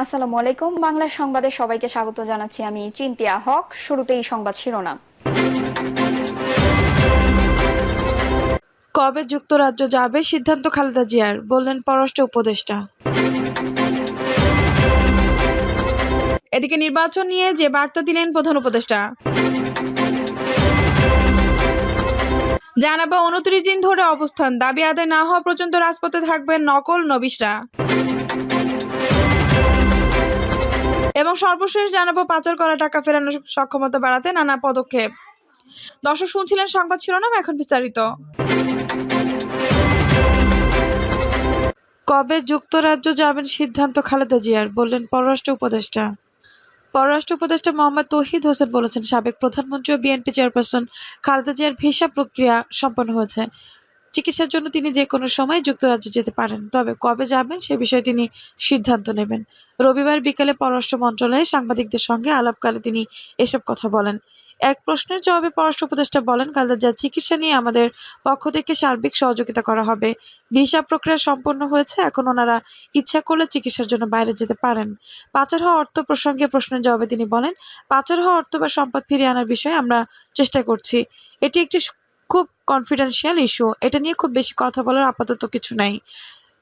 আসসালামু আলাইকুম। বাংলা সংবাদে সবাইকে স্বাগত জানাচ্ছি। আমি চিন্তিয়া হক। শুরুতেই সংবাদ শিরোনাম। কবে যুক্তরাজ্য যাবে সিদ্ধান্ত খালেদা জিয়ার, বললেন পররাষ্ট্র উপদেষ্টা। এদিকে নির্বাচন নিয়ে যে বার্তা দিলেন প্রধান উপদেষ্টা। জানাবো 29 দিন ধরে অবস্থান, দাবি আদায় না হওয়া পর্যন্ত রাজপথে থাকবেন নকল নবিশরা। এবং সর্বশেষ জানাবো পাচার করা টাকা ফেরানোর সক্ষমতা বাড়াতে নানা পদক্ষেপ। দর্শক শুনছিলেন সংবাদ শিরোনাম, এখন বিস্তারিত। কবে যুক্তরাজ্য যাবেন সিদ্ধান্ত খালেদা জিয়ার, বললেন পররাষ্ট্র উপদেষ্টা। পররাষ্ট্র উপদেষ্টা মোহাম্মদ তৌহিদ হোসেন বলেছেন, সাবেক প্রধানমন্ত্রী ও বিএনপি চেয়ারপারসন খালেদা জিয়ার ভিসা প্রক্রিয়া সম্পন্ন হয়েছে। চিকিৎসার জন্য তিনি যে কোনো সময় যুক্তরাজ্য যেতে পারেন, তবে কবে যাবেন সে বিষয়ে তিনি সিদ্ধান্ত নেবেন। রবিবার বিকেলে পররাষ্ট্র মন্ত্রণালয়ে সাংবাদিকদের সঙ্গে আলাপকালে তিনি এসব কথা বলেন। এক প্রশ্নের জবাবে পররাষ্ট্র উপদেষ্টা বলেন, খালেদা জিয়ার চিকিৎসা নিয়ে আমাদের পক্ষ থেকে সার্বিক সহযোগিতা করা হবে। ভিসা প্রক্রিয়া সম্পন্ন হয়েছে, এখন ওনারা ইচ্ছা করলে চিকিৎসার জন্য বাইরে যেতে পারেন। পাচার হওয়া অর্থ প্রসঙ্গে প্রশ্নের জবাবে তিনি বলেন, পাচার হওয়া অর্থ বা সম্পদ ফিরিয়ে আনার বিষয়ে আমরা চেষ্টা করছি। এটি একটি খুব কনফিডেন্সিয়াল ইস্যু, এটা নিয়ে খুব বেশি কথা বলার আপাতত কিছু নাই।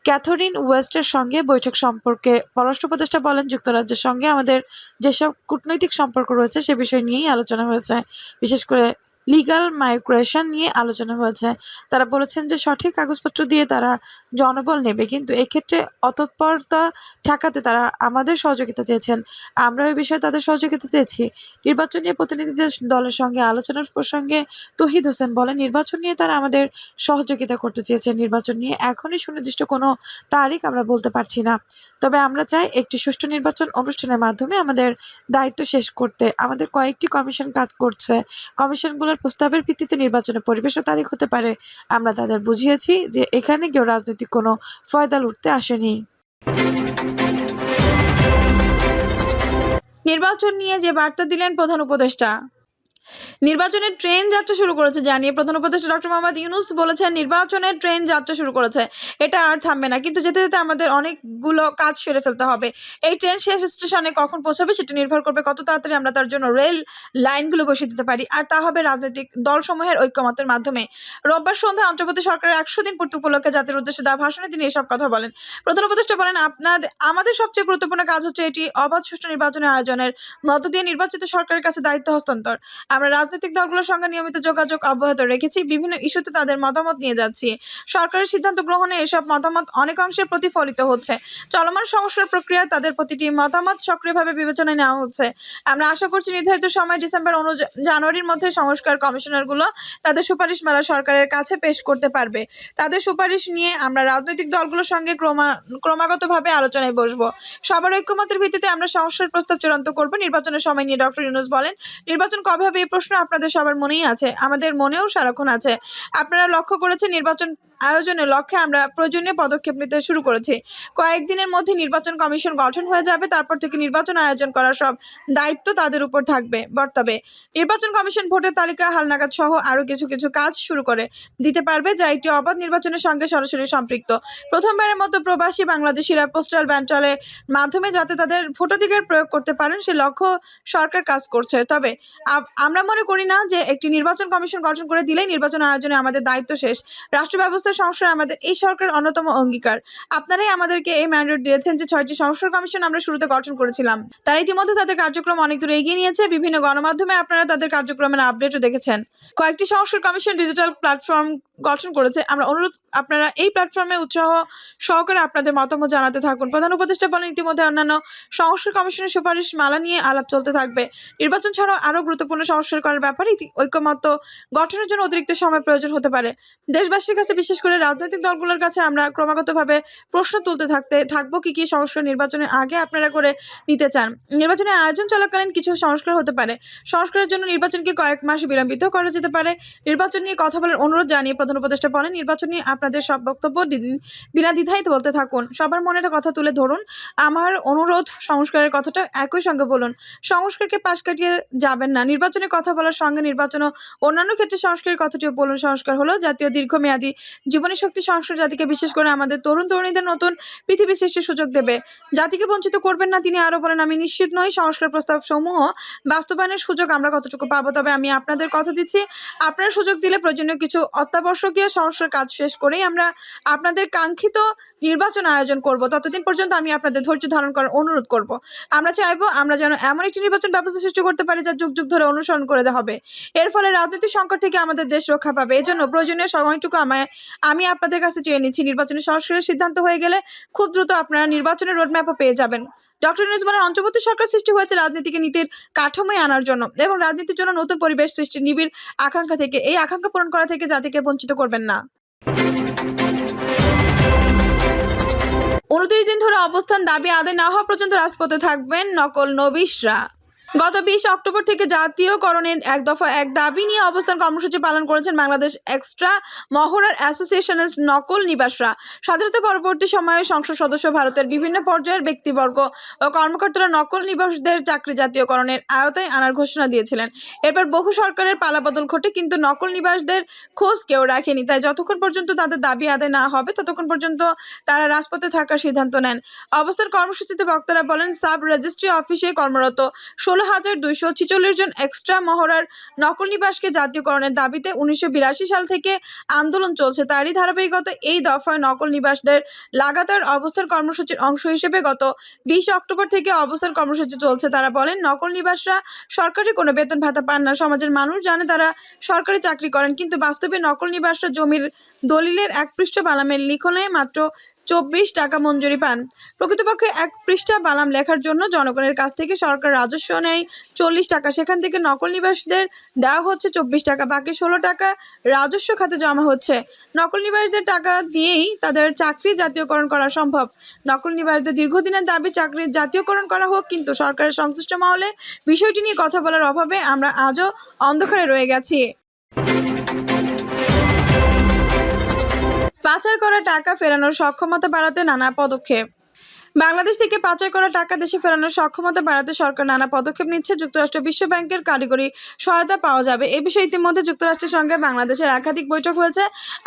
ক্যাথরিন ওয়েস্টের সঙ্গে বৈঠক সম্পর্কে পররাষ্ট্র উপদেষ্টা বলেন, যুক্তরাজ্যের সঙ্গে আমাদের যেসব কূটনৈতিক সম্পর্ক রয়েছে সে বিষয় নিয়েই আলোচনা হয়েছে, বিশেষ করে লিগ্যাল মাইগ্রেশন নিয়ে আলোচনা হয়েছে। তারা বলেছেন যে সঠিক কাগজপত্র দিয়ে তারা জনবল নেবে, কিন্তু এক্ষেত্রে অতৎপরতা ঠেকাতে তারা আমাদের সহযোগিতা চেয়েছেন, আমরা ওই বিষয়ে তাদের সহযোগিতা চেয়েছি। নির্বাচন নিয়ে প্রতিনিধিদের দলের সঙ্গে আলোচনার প্রসঙ্গে তৌহিদ হোসেন বলেন, নির্বাচন নিয়ে তারা আমাদের সহযোগিতা করতে চেয়েছেন। নির্বাচন নিয়ে এখনই সুনির্দিষ্ট কোনো তারিখ আমরা বলতে পারছি না, তবে আমরা চাই একটি সুষ্ঠু নির্বাচন অনুষ্ঠানের মাধ্যমে আমাদের দায়িত্ব শেষ করতে। আমাদের কয়েকটি কমিশন কাজ করছে, কমিশনগুলোর প্রস্তাবের ভিত্তিতে নির্বাচনের পরিবেশ ও তারিখ হতে পারে। আমরা তাদের বুঝিয়েছি যে এখানে কেউ রাজনৈতিক কোনো ফয়দা লুটতে আসেনি। নির্বাচন নিয়ে যে বার্তা দিলেন প্রধান উপদেষ্টা। নির্বাচনের ট্রেন যাত্রা শুরু করেছে জানিয়ে প্রধান উপদেষ্টা ডক্টর মোহাম্মদ ইউনূস বলেছেন, নির্বাচনের ট্রেন যাত্রা শুরু করেছে, এটা আর থামবে না, কিন্তু যেতে যেতে আমাদের অনেকগুলো কাজ সেরে ফেলতে হবে। এই ট্রেন শেষ স্টেশনে কখন পৌঁছাবে সেটা নির্ভর করবে কত তাড়াতাড়ি আমরা তার জন্য রেল লাইনগুলো বসিয়ে দিতে পারি, আর তা হবে রাজনৈতিক দলসমূহের ঐক্যমতের মাধ্যমে। রোববার সন্ধ্যায় অন্তর্বর্তী সরকারের 100 দিন পূর্তি উপলক্ষে জাতির উদ্দেশ্যে দেওয়া ভাষণে তিনি এসব কথা বলেন। প্রধান উপদেষ্টা বলেন, আমাদের সবচেয়ে গুরুত্বপূর্ণ কাজ হচ্ছে এটি অবাধ সুষ্ঠু নির্বাচনের আয়োজনের মধ্য দিয়ে নির্বাচিত সরকারের কাছে দায়িত্ব হস্তান্তর। আমরা রাজনৈতিক দলগুলোর সঙ্গে নিয়মিত যোগাযোগ অব্যাহত রেখেছি, বিভিন্ন ইস্যুতে তাদের মতামত নিয়ে যাচ্ছি। সরকারের সিদ্ধান্ত গ্রহণে এসব মতামত অনেক অংশে প্রতিফলিত হচ্ছে। চলমান সংস্কার প্রক্রিয়ায় তাদের প্রতিটি মতামত সক্রিয়ভাবে বিবেচনায় নেওয়া হচ্ছে। আমরা আশা করছি নির্ধারিত সময় ডিসেম্বর জানুয়ারির মধ্যে সংস্কার কমিশনারগুলো তাদের সুপারিশ মেলা সরকারের কাছে পেশ করতে পারবে। তাদের সুপারিশ নিয়ে আমরা রাজনৈতিক দলগুলোর সঙ্গে ক্রমাগতভাবে আলোচনায় বসবো। সবার ঐক্যমতের ভিত্তিতে আমরা সংস্কার প্রস্তাব চূড়ান্ত করব। নির্বাচনের সময় নিয়ে ডক্টর ইউনূস বলেন, নির্বাচন কবে হবে এই প্রশ্ন আপনাদের সবার মনেই আছে, আমাদের মনেও সারাক্ষণ আছে। আপনারা লক্ষ্য করেছেন নির্বাচন আয়োজনের লক্ষ্যে আমরা প্রয়োজনীয় পদক্ষেপ নিতে শুরু করেছি। কয়েকদিনের মধ্যে নির্বাচন কমিশন গঠন হয়ে যাবে, তারপর থেকে নির্বাচন আয়োজন করার সব দায়িত্ব তাদের উপর বর্তাবে। নির্বাচন কমিশন ভোটের তালিকা হালনাগাদ সহ আরও কিছু কিছু কাজ শুরু করে দিতে পারবে, যা একটি অবাধ নির্বাচনের সঙ্গে সরাসরি সম্পৃক্ত। প্রথমবারের মতো প্রবাসী বাংলাদেশিরা পোস্টাল ব্যালটের মাধ্যমে যাতে তাদের ভোটাধিকার প্রয়োগ করতে পারেন সে লক্ষ্য সরকার কাজ করছে। তবে আমরা মনে করি না যে একটি নির্বাচন কমিশন গঠন করে দিলেই নির্বাচন আয়োজনে আমাদের দায়িত্ব শেষ। রাষ্ট্র ব্যবস্থার সংস্কার আমাদের এই সরকারের অন্যতম অঙ্গীকার। আপনারাই আমাদেরকে এই ম্যান্ডেট দিয়েছেন যে 6টি সংস্কার কমিশন আমরা শুরুতে গঠন করেছিলাম, তারা ইতিমধ্যে তাদের কার্যক্রম অনেক দূর এগিয়ে নিয়েছে। বিভিন্ন গণমাধ্যমে আপনারা তাদের কার্যক্রমের আপডেটও দেখেছেন। কয়েকটি সংস্কার কমিশন ডিজিটাল প্ল্যাটফর্ম গঠন করেছে, আমরা অনুরোধ আপনারা এই প্ল্যাটফর্মে উৎসাহ সহকারে আপনাদের মতামত জানাতে থাকুন। প্রধান উপদেষ্টা বলেন, ইতিমধ্যে অন্যান্য সংস্কার কমিশনের সুপারিশ মালা নিয়ে আলাপ চলতে থাকবে। নির্বাচন ছাড়াও আরও গুরুত্বপূর্ণ সংস্কার করার ব্যাপারে ঐক্যমত্য গঠনের জন্য অতিরিক্ত সময় প্রয়োজন হতে পারে। দেশবাসীর কাছে, বিশেষ করে রাজনৈতিক দলগুলোর কাছে আমরা ক্রমাগতভাবে প্রশ্ন তুলতে থাকবো কি কি সংস্কার নির্বাচনের আগে আপনারা করে নিতে চান। নির্বাচনের আয়োজন চলাকালীন কিছু সংস্কার হতে পারে, সংস্কারের জন্য নির্বাচনকে কয়েক মাস বিলম্বিত করা যেতে পারে। নির্বাচন নিয়ে কথা বলার অনুরোধ জানিয়ে প্রধান উপদেষ্টা বলেন, নির্বাচন নিয়ে আপনাদের সব বক্তব্য বিনা দ্বিধায় বলতে থাকুন, সবার মনে কথা তুলে ধরুন। আমার অনুরোধ, সংস্কারের কথাটা একই সঙ্গে বলুন, সংস্কারকে পাশ কাটিয়ে যাবেন না। নির্বাচনের কথা বলার সঙ্গে নির্বাচন ও অন্যান্য ক্ষেত্রে সংস্কারের কথাটিও বলুন। সংস্কার হলো জাতীয় দীর্ঘমেয়াদী জীবনী শক্তি সংস্কার জাতিকে, বিশেষ করে আমাদের তরুণ তরুণীদের নতুন পৃথিবী সৃষ্টির সুযোগ দেবে। জাতিকে বঞ্চিত করবেন না। তিনি আরো বলেন, আমি নিশ্চিত নই সংস্কার প্রস্তাব সমূহ বাস্তবায়নের সুযোগ আমরা কতটুকু পাবো, তবে আমি আপনাদের কথা দিচ্ছি, আপনারা সুযোগ দিলে প্রয়োজনীয় কিছু অত্যাবশ্যকীয় সংস্কার কাজ শেষ করেই আমরা আপনাদের কাঙ্ক্ষিত নির্বাচন আয়োজন করব। ততদিন পর্যন্ত আমি আপনাদের ধৈর্য ধারণ করার অনুরোধ করব। আমরা চাইবো আমরা যেন এমন একটি নির্বাচন ব্যবস্থা সৃষ্টি করতে পারি যা যুগ যুগ ধরে অনুসরণ করে হবে। এর ফলে রাজনৈতিক সংকট থেকে আমাদের দেশ রক্ষা পাবে। এজন্য প্রয়োজনীয় সময়টুকু আমি আপনাদের কাছে চেয়ে নিচ্ছি। নির্বাচনী সংস্কারের সিদ্ধান্ত হয়ে গেলে খুব দ্রুত আপনারা নির্বাচনের রোডম্যাপও পেয়ে যাবেন। ডক্টর ইউনূস বলেন, অন্তর্বর্তী সরকার সৃষ্টি হয়েছে রাজনীতিকে নীতির কাঠামোয় আনার জন্য এবং রাজনীতির জন্য নতুন পরিবেশ সৃষ্টির নিবিড় আকাঙ্ক্ষা থেকে। এই আকাঙ্ক্ষা পূরণ করা থেকে জাতিকে বঞ্চিত করবেন না। 29 দিন ধরে অবস্থান, দাবি আদায় না হওয়া পর্যন্ত রাজপথে থাকবেন নকল নবিশরা। গত 20 অক্টোবর থেকে জাতীয়করণের এক দফা এক দাবি নিয়ে অবস্থান কর্মসূচি পালন করেছেন বাংলাদেশ এক্সট্রা মহড়ার অ্যাসোসিয়েশনের নকল নিবাসরা। স্বাধীনতা পরবর্তী সময়ে সংসদ সদস্য, ভারতের বিভিন্ন পর্যায়ের ব্যক্তিবর্গ ও কর্মকর্তারা নকল নিবাসীদের চাকরি জাতীয়করণের আওতায় আনার ঘোষণা দিয়েছিলেন। এরপর বহু সরকারের পালাবদল ঘটে, কিন্তু নকল নিবাসদের খোঁজ কেউ রাখেনি। তাই যতক্ষণ পর্যন্ত তাদের দাবি আদায় না হবে ততক্ষণ পর্যন্ত তারা রাজপথে থাকার সিদ্ধান্ত নেন। অবস্থান কর্মসূচিতে বক্তারা বলেন, সাব রেজিস্ট্রি অফিসে কর্মরত 16,246 জন এক্সট্রা মহড়ার নকল নিবাসকে জাতীয়করণের দাবিতে 1982 সাল থেকে আন্দোলন চলছে। তারই ধারাবাহিকতা এই দফায় নকল নিবাসদের লাগাতার অবস্থান কর্মসূচির অংশ হিসেবে গত 20 অক্টোবর থেকে অবস্থান কর্মসূচি চলছে। তারা বলেন, নকল নিবাসরা সরকারি কোনো বেতন ভাতা পান না। সমাজের মানুষ জানে তারা সরকারি চাকরি করেন, কিন্তু বাস্তবে নকল নিবাসরা জমির দলিলের 1 পৃষ্ঠা বালামের লিখনে মাত্র 24 টাকা মঞ্জুরি পান। প্রকৃতপক্ষে 1 পৃষ্ঠা বালাম লেখার জন্য জনগণের কাছ থেকে সরকার রাজস্ব নেয় 40 টাকা। সেখান থেকে নকল নিবাসীদের দেওয়া হচ্ছে 24 টাকা, বাকি 16 টাকা রাজস্ব খাতে জমা হচ্ছে। নকল নিবাসীদের টাকা দিয়েই তাদের চাকরি জাতীয়করণ করা সম্ভব। নকল নিবাসীদের দীর্ঘদিনের দাবি চাকরির জাতীয়করণ করা হোক, কিন্তু সরকারের সংশ্লিষ্ট মহলে বিষয়টি নিয়ে কথা বলার অভাবে আমরা আজও অন্ধকারে রয়ে গেছি। পাচার করা টাকা ফেরানোর সক্ষমতা বাড়াতে নানা পদক্ষেপ। বাংলাদেশ থেকে পাচার করা টাকা দেশে ফেরানোর সক্ষমতা বাড়াতে সরকার নানা পদক্ষেপ নিচ্ছে। যুক্তরাষ্ট্র বিশ্ব ব্যাংকের কারিগরি সহায়তা পাওয়া যাবে। এ বিষয়ে ইতিমধ্যে যুক্তরাষ্ট্রের সঙ্গে বাংলাদেশের একাধিক বৈঠক হয়েছে,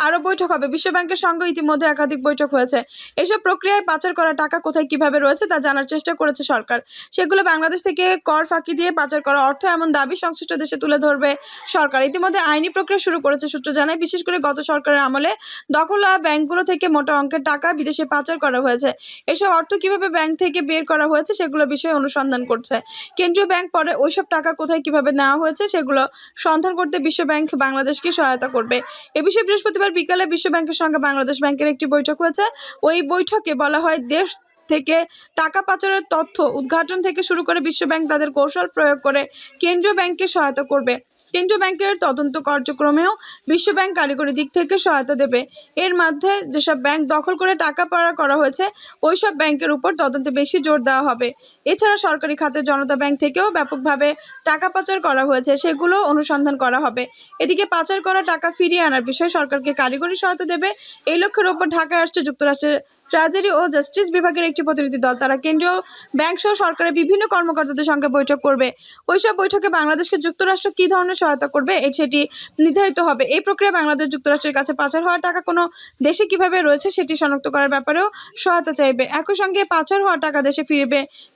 আরও বৈঠক হবে। বিশ্ব ব্যাংকের সঙ্গে ইতিমধ্যে একাধিক বৈঠক হয়েছে। এসব প্রক্রিয়ায় পাচার করা টাকা কোথায় কিভাবে রয়েছে তা জানার চেষ্টা করেছে সরকার। সেগুলো বাংলাদেশ থেকে কর ফাঁকি দিয়ে পাচার করা অর্থ এমন দাবি সংশ্লিষ্ট দেশে তুলে ধরবে সরকার। ইতিমধ্যে আইনি প্রক্রিয়া শুরু করেছে সূত্র জানায়। বিশেষ করে গত সরকারের আমলে দখল হওয়া ব্যাংকগুলো থেকে মোটা অঙ্কের টাকা বিদেশে পাচার করা হয়েছে। এসব অর্থ কিভাবে ব্যাংক থেকে বের করা হয়েছে সেগুলো বিষয়ে অনুসন্ধান করছে কেন্দ্রীয় ব্যাংক। পরে ওইসব টাকা কোথায় কিভাবে নেওয়া হয়েছে সেগুলো সন্ধান করতে বিশ্ব ব্যাংক বাংলাদেশকে সহায়তা করবে। এ বিষয়ে বৃহস্পতিবার বিকালে বিশ্ব ব্যাংকের সঙ্গে বাংলাদেশ ব্যাংকের একটি বৈঠক হয়েছে। ওই বৈঠকে বলা হয়, দেশ থেকে টাকা পাচারের তথ্য উদ্ঘাটন থেকে শুরু করে বিশ্ব ব্যাংক তাদের কৌশল প্রয়োগ করে কেন্দ্রীয় ব্যাংককে সহায়তা করবে। কেন্দ্রীয় ব্যাংকের তদন্ত কার্যক্রমেও বিশ্ব ব্যাংক কারিগরি দিক থেকে সহায়তা দেবে। এর মধ্যে যেসব ব্যাংক দখল করে টাকা পাচার করা হয়েছে ওইসব ব্যাংকের উপর তদন্তে বেশি জোর দেওয়া হবে। এছাড়া সরকারি খাতে জনতা ব্যাংক থেকেও ব্যাপকভাবে টাকা পাচার করা হয়েছে, সেগুলো অনুসন্ধান করা হবে। এদিকে পাচার করা টাকা ফিরিয়ে আনার বিষয়ে সরকারকে কারিগরি সহায়তা দেবে। এই লক্ষ্যের ওপর ঢাকায় আসছে যুক্তরাষ্ট্রের ট্রেজারি ও জাস্টিস বিভাগের একটি প্রতিনিধি দল। তারা কেন্দ্রীয় ব্যাংক সহ সরকারের বিভিন্ন কর্মকর্তাদের সঙ্গে বৈঠক করবে। ওইসব বৈঠকে বাংলাদেশকে যুক্তরাষ্ট্র কী ধরনের সহায়তা করবে সেটি নির্ধারিত হবে। এই প্রক্রিয়া বাংলাদেশ যুক্তরাষ্ট্রের কাছে পাচার হওয়া টাকা কোনো দেশে কিভাবে রয়েছে সেটি শনাক্ত করার ব্যাপারেও সহায়তা চাইবে। একই সঙ্গে পাচার হওয়া টাকা দেশে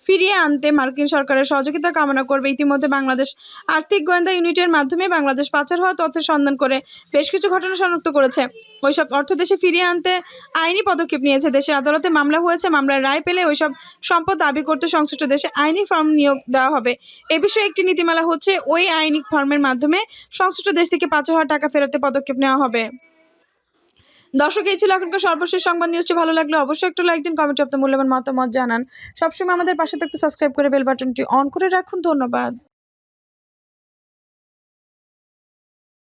ফিরিয়ে আনতে মার্কিন সরকারের সহযোগিতা কামনা করবে। ইতিমধ্যে বাংলাদেশ আর্থিক গোয়েন্দা ইউনিটের মাধ্যমে বাংলাদেশ পাচার হওয়া তথ্যের সন্ধান করে বেশ কিছু ঘটনা শনাক্ত করেছে। ওইসব অর্থ দেশে ফিরিয়ে আনতে আইনি পদক্ষেপ নিয়েছে। দেশের আদালতে মামলা হয়েছে। মামলার রায় পেলে ওইসব সম্পদ দাবি করতে সংশ্লিষ্ট দেশে আইনি ফর্ম নিয়োগ দেওয়া হবে। এ বিষয়ে একটি নীতিমালা হচ্ছে, ওই আইনি ফর্মের মাধ্যমে সংশ্লিষ্ট দেশ থেকে পাচার হওয়া টাকা ফেরতে পদক্ষেপ নেওয়া হবে। দর্শক, এই ছিল এখনকার সর্বশেষ সংবাদ। নিউজটি ভালো লাগলে অবশ্যই একটু লাইক দিন, কমেন্টে আপনার মূল্যবান মতামত জানান। সবসময় আমাদের পাশে থাকতে সাবস্ক্রাইব করে বেল বাটনটি অন করে রাখুন। ধন্যবাদ।